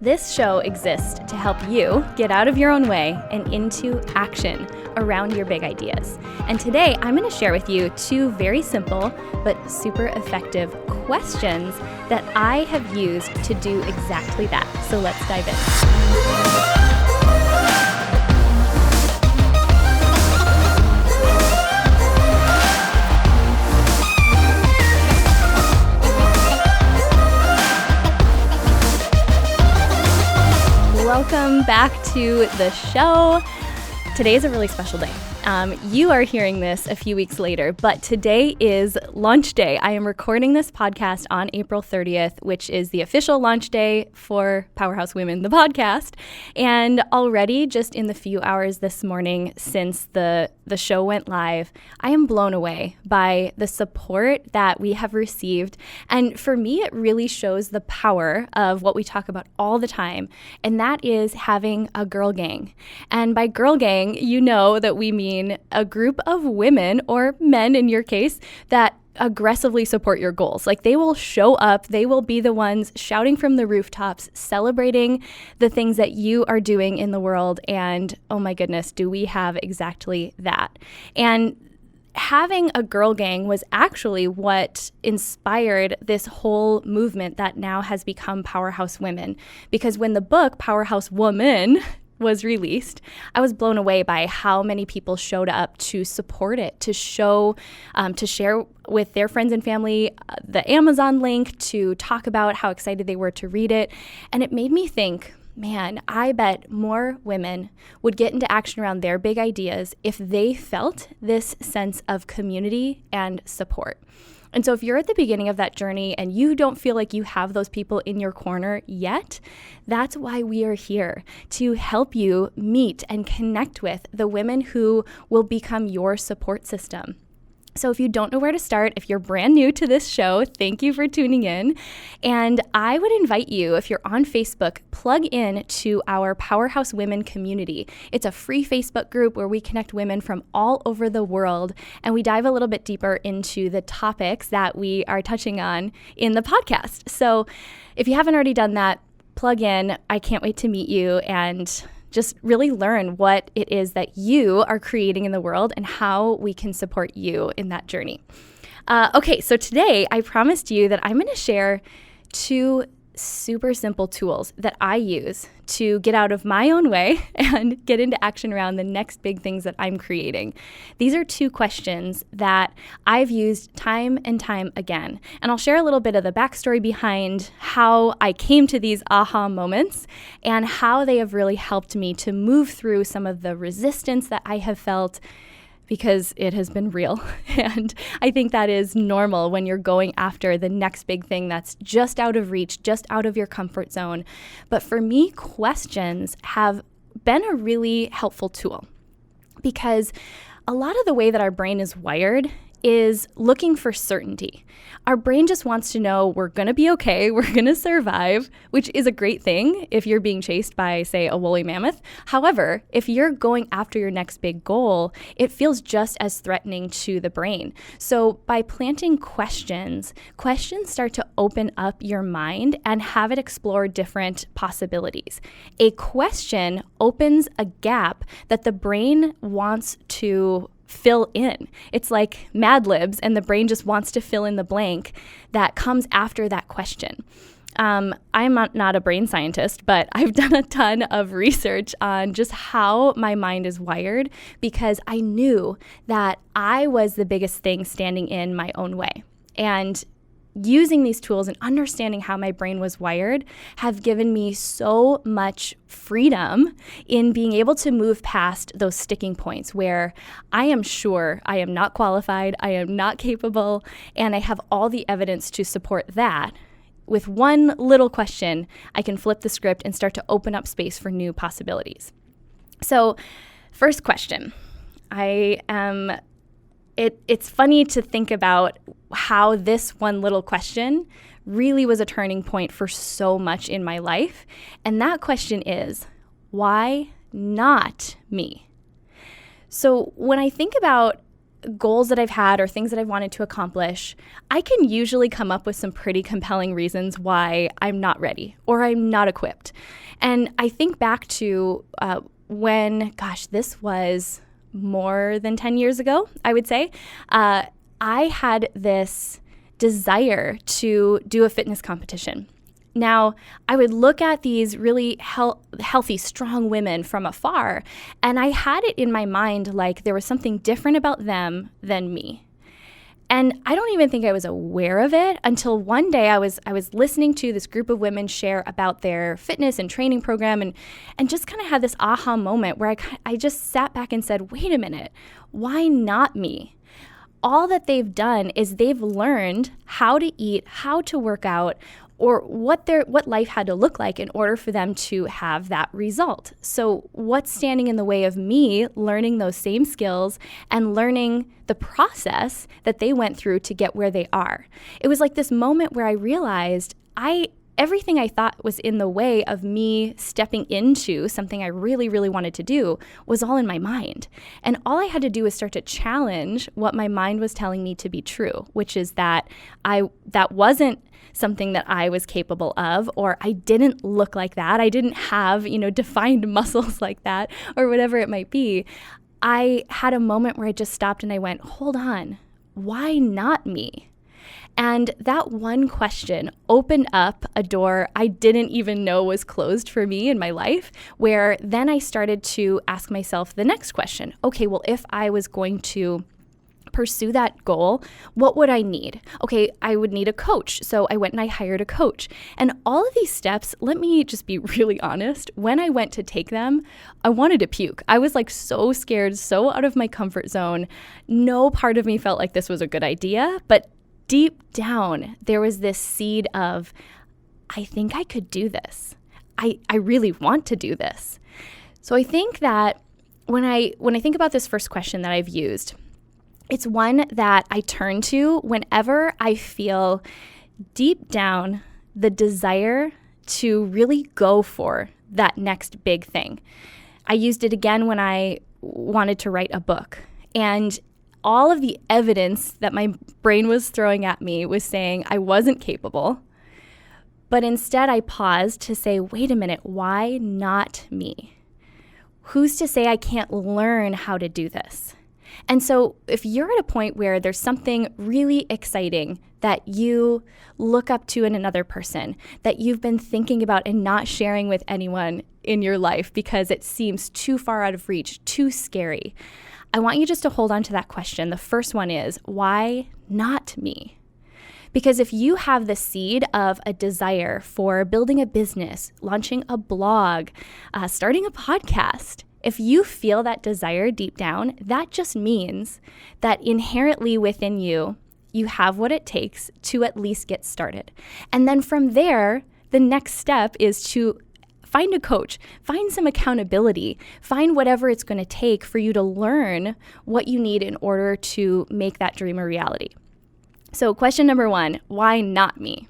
This show exists to help you get out of your own way and into action around your big ideas. And today I'm going to share with you two very simple but super effective questions that I have used to do exactly that. So let's dive in. Welcome back to the show. Today is a really special day. You are hearing this a few weeks later, but today is launch day. I am recording this podcast on April 30th, which is the official launch day for Powerhouse Women, the podcast. And already, just in the few hours this morning since the show went live, I am blown away by the support that we have received. And for me, it really shows the power of what we talk about all the time, and that is having a girl gang. And by girl gang, you know that we mean a group of women, or men in your case, that aggressively support your goals. Like, they will show up, they will be the ones shouting from the rooftops, celebrating the things that you are doing in the world. And oh my goodness, do we have exactly that? And having a girl gang was actually what inspired this whole movement that now has become Powerhouse Women. Because when the book Powerhouse Woman was released, I was blown away by how many people showed up to support it, to show, to share with their friends and family the Amazon link, to talk about how excited they were to read it. And it made me think, man, I bet more women would get into action around their big ideas if they felt this sense of community and support. And so if you're at the beginning of that journey and you don't feel like you have those people in your corner yet, that's why we are here, to help you meet and connect with the women who will become your support system. So if you don't know where to start, if you're brand new to this show, thank you for tuning in. And I would invite you, if you're on Facebook, plug in to our Powerhouse Women community. It's a free Facebook group where we connect women from all over the world, and we dive a little bit deeper into the topics that we are touching on in the podcast. So if you haven't already done that, plug in. I can't wait to meet you and just really learn what it is that you are creating in the world and how we can support you in that journey. Okay, so today I promised you that I'm going to share two super simple tools that I use to get out of my own way and get into action around the next big things that I'm creating. These are two questions that I've used time and time again. And I'll share a little bit of the backstory behind how I came to these aha moments and how they have really helped me to move through some of the resistance that I have felt, because it has been real. And I think that is normal when you're going after the next big thing that's just out of reach, just out of your comfort zone. But for me, questions have been a really helpful tool, because a lot of the way that our brain is wired is looking for certainty. Our brain just wants to know we're going to be okay, we're going to survive, which is a great thing if you're being chased by, say, a woolly mammoth. However, if you're going after your next big goal, it feels just as threatening to the brain. So by planting questions start to open up your mind and have it explore different possibilities. A question opens a gap that the brain wants to fill in. It's like Mad Libs, and the brain just wants to fill in the blank that comes after that question. I'm not a brain scientist, but I've done a ton of research on just how my mind is wired, because I knew that I was the biggest thing standing in my own way. And using these tools and understanding how my brain was wired have given me so much freedom in being able to move past those sticking points where I am sure I am not qualified, I am not capable, and I have all the evidence to support that. With one little question, I can flip the script and start to open up space for new possibilities. So, first question. It's funny to think about how this one little question really was a turning point for so much in my life. And that question is, why not me? So when I think about goals that I've had or things that I've wanted to accomplish, I can usually come up with some pretty compelling reasons why I'm not ready or I'm not equipped. And I think back to this was more than 10 years ago, I would say. I had this desire to do a fitness competition. Now, I would look at these really healthy, strong women from afar, and I had it in my mind like there was something different about them than me. And I don't even think I was aware of it until one day I was listening to this group of women share about their fitness and training program and just kind of had this aha moment where I just sat back and said, wait a minute, why not me? All that they've done is they've learned how to eat, how to work out, or what life had to look like in order for them to have that result. So what's standing in the way of me learning those same skills and learning the process that they went through to get where they are? It was like this moment where I realized everything I thought was in the way of me stepping into something I really, really wanted to do was all in my mind. And all I had to do was start to challenge what my mind was telling me to be true, which is that that wasn't something that I was capable of, or I didn't look like that. I didn't have, defined muscles like that, or whatever it might be. I had a moment where I just stopped and I went, hold on, why not me? And that one question opened up a door I didn't even know was closed for me in my life, where then I started to ask myself the next question. Okay, well, if I was going to pursue that goal, what would I need? Okay, I would need a coach. So I went and I hired a coach. And all of these steps, let me just be really honest, when I went to take them, I wanted to puke. I was like so scared, so out of my comfort zone. No part of me felt like this was a good idea, but deep down, there was this seed of, I think I could do this. I really want to do this. So I think that when I think about this first question that I've used, it's one that I turn to whenever I feel deep down the desire to really go for that next big thing. I used it again when I wanted to write a book. And all of the evidence that my brain was throwing at me was saying I wasn't capable. But instead I paused to say, wait a minute, why not me? Who's to say I can't learn how to do this? And so if you're at a point where there's something really exciting that you look up to in another person, that you've been thinking about and not sharing with anyone in your life because it seems too far out of reach, too scary, I want you just to hold on to that question. The first one is, why not me? Because if you have the seed of a desire for building a business, launching a blog, starting a podcast, if you feel that desire deep down, that just means that inherently within you, you have what it takes to at least get started. And then from there, the next step is to find a coach, find some accountability, find whatever it's going to take for you to learn what you need in order to make that dream a reality. So question number one, why not me?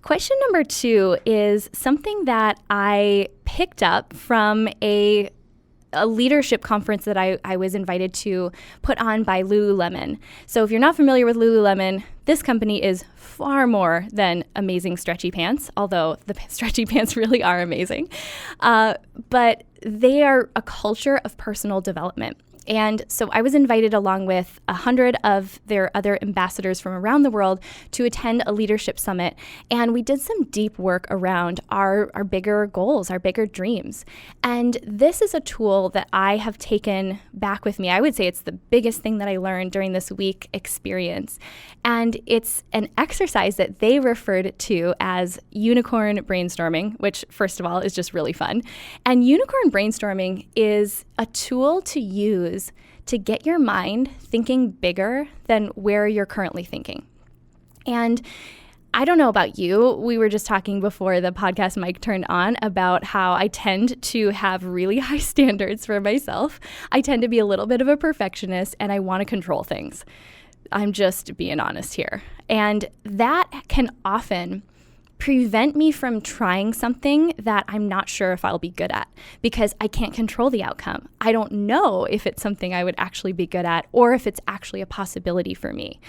Question number two is something that I picked up from a leadership conference that I was invited to put on by Lululemon. So if you're not familiar with Lululemon, this company is far more than amazing stretchy pants, although the stretchy pants really are amazing. But they are a culture of personal development. And so I was invited along with 100 of their other ambassadors from around the world to attend a leadership summit. And we did some deep work around our bigger goals, our bigger dreams. And this is a tool that I have taken back with me. I would say it's the biggest thing that I learned during this week experience. And it's an exercise that they referred to as unicorn brainstorming, which first of all is just really fun. And unicorn brainstorming is a tool to use to get your mind thinking bigger than where you're currently thinking. And I don't know about you, we were just talking before the podcast mic turned on about how I tend to have really high standards for myself. I tend to be a little bit of a perfectionist and I want to control things. I'm just being honest here. And that can often prevent me from trying something that I'm not sure if I'll be good at, because I can't control the outcome. I don't know if it's something I would actually be good at or if it's actually a possibility for me.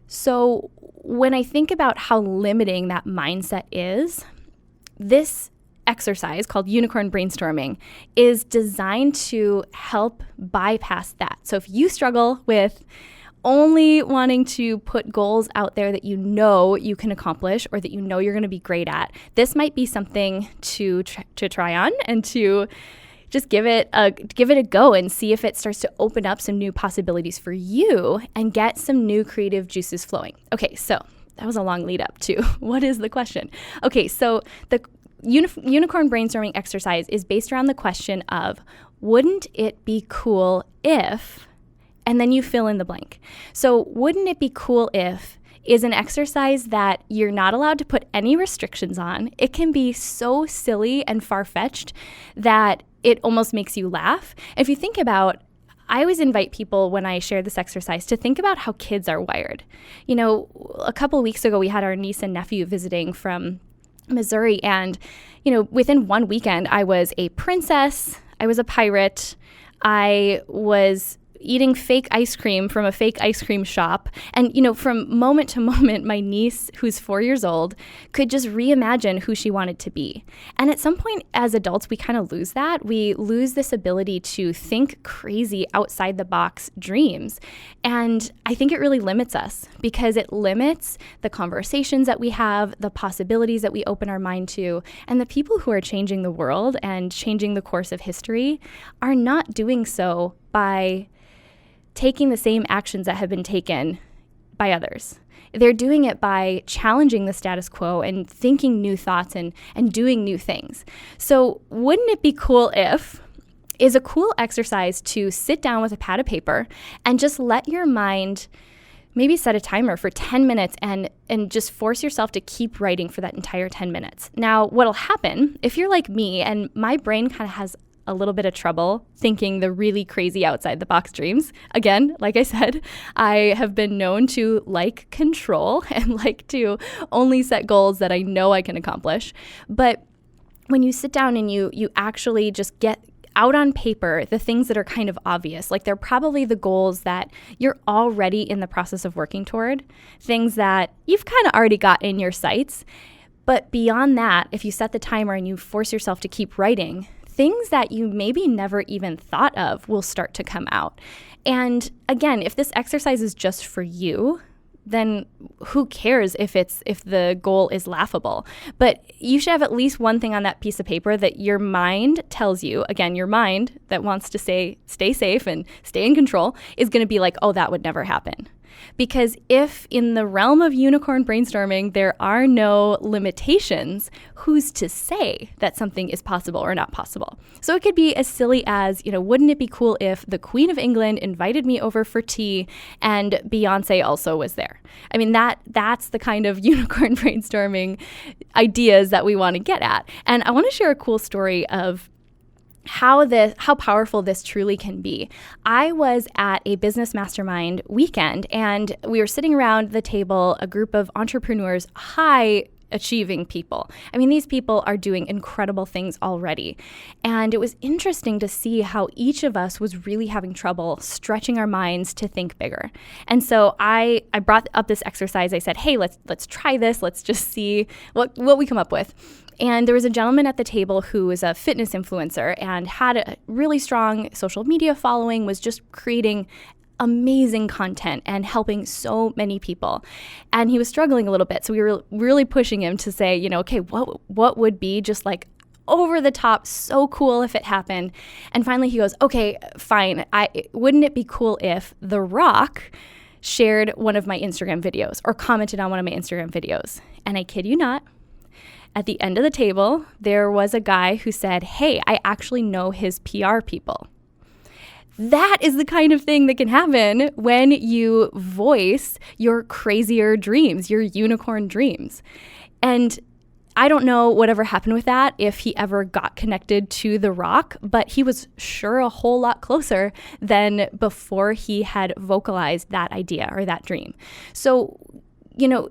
So when I think about how limiting that mindset is, this exercise called unicorn brainstorming is designed to help bypass that. So if you struggle with only wanting to put goals out there that you know you can accomplish or that you know you're going to be great at, this might be something to try on and to just give it a go and see if it starts to open up some new possibilities for you and get some new creative juices flowing. Okay, so that was a long lead up to what is the question? Okay, so the unicorn brainstorming exercise is based around the question of, wouldn't it be cool if, and then you fill in the blank. So wouldn't it be cool if is an exercise that you're not allowed to put any restrictions on. It can be so silly and far-fetched that it almost makes you laugh. If you think about, I always invite people when I share this exercise to think about how kids are wired. You know, a couple of weeks ago, we had our niece and nephew visiting from Missouri, and, you know, within one weekend, I was a princess, I was a pirate, I was eating fake ice cream from a fake ice cream shop. And, you know, from moment to moment, my niece, who's 4 years old, could just reimagine who she wanted to be. And at some point as adults, we kind of lose that. We lose this ability to think crazy outside the box dreams. And I think it really limits us because it limits the conversations that we have, the possibilities that we open our mind to, and the people who are changing the world and changing the course of history are not doing so by taking the same actions that have been taken by others. They're doing it by challenging the status quo and thinking new thoughts and doing new things. So wouldn't it be cool if is a cool exercise to sit down with a pad of paper and just let your mind maybe set a timer for 10 minutes and just force yourself to keep writing for that entire 10 minutes. Now, what'll happen if you're like me and my brain kind of has a little bit of trouble thinking the really crazy outside the box dreams. Again, like I said, I have been known to like control and like to only set goals that I know I can accomplish. But when you sit down and you actually just get out on paper the things that are kind of obvious, like they're probably the goals that you're already in the process of working toward, things that you've kind of already got in your sights. But beyond that, if you set the timer and you force yourself to keep writing, things that you maybe never even thought of will start to come out. And again, if this exercise is just for you, then who cares if the goal is laughable? But you should have at least one thing on that piece of paper that your mind tells you, again, your mind that wants to say, stay safe and stay in control, is going to be like, oh, that would never happen. Because if in the realm of unicorn brainstorming, there are no limitations, who's to say that something is possible or not possible? So it could be as silly as, wouldn't it be cool if the Queen of England invited me over for tea and Beyonce also was there? I mean, that's the kind of unicorn brainstorming ideas that we want to get at. And I want to share a cool story of how powerful this truly can be. I was at a business mastermind weekend and we were sitting around the table, a group of entrepreneurs, high achieving people. I mean, these people are doing incredible things already. And it was interesting to see how each of us was really having trouble stretching our minds to think bigger. And so I brought up this exercise. I said, hey, let's try this. Let's just see what we come up with. And there was a gentleman at the table who was a fitness influencer and had a really strong social media following, was just creating amazing content and helping so many people. And he was struggling a little bit. So we were really pushing him to say, okay, what would be just like over the top, so cool if it happened? And finally he goes, okay, fine. Wouldn't it be cool if The Rock shared one of my Instagram videos or commented on one of my Instagram videos? And I kid you not, at the end of the table, there was a guy who said, hey, I actually know his PR people. That is the kind of thing that can happen when you voice your crazier dreams, your unicorn dreams. And I don't know whatever happened with that, if he ever got connected to The Rock, but he was sure a whole lot closer than before he had vocalized that idea or that dream. So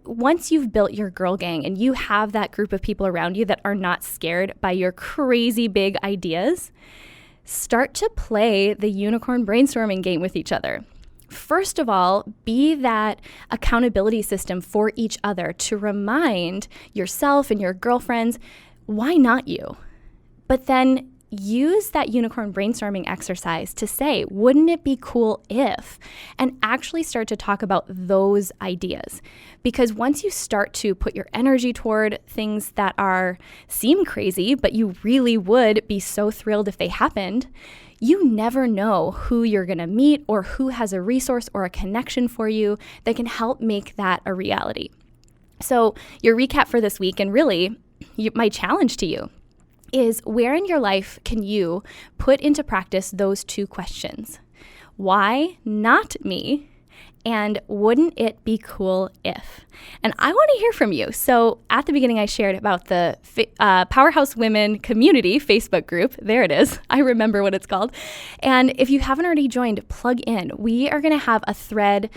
once you've built your girl gang and you have that group of people around you that are not scared by your crazy big ideas, start to play the unicorn brainstorming game with each other. First of all, be that accountability system for each other to remind yourself and your girlfriends, why not you? But then use that unicorn brainstorming exercise to say, wouldn't it be cool if, and actually start to talk about those ideas. Because once you start to put your energy toward things that seem crazy, but you really would be so thrilled if they happened, you never know who you're going to meet or who has a resource or a connection for you that can help make that a reality. So your recap for this week, and really my challenge to you, is where in your life can you put into practice those two questions? Why not me? And wouldn't it be cool if? And I want to hear from you. So at the beginning, I shared about the Powerhouse Women Community Facebook group. There it is. I remember what it's called. And if you haven't already joined, plug in. We are going to have a thread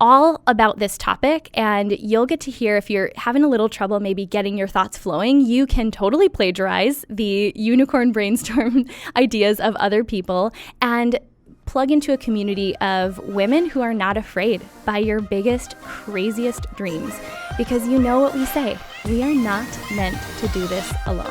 all about this topic, and you'll get to hear, if you're having a little trouble maybe getting your thoughts flowing, you can totally plagiarize the unicorn brainstorm ideas of other people and plug into a community of women who are not afraid by your biggest, craziest dreams. Because you know what we say, we are not meant to do this alone.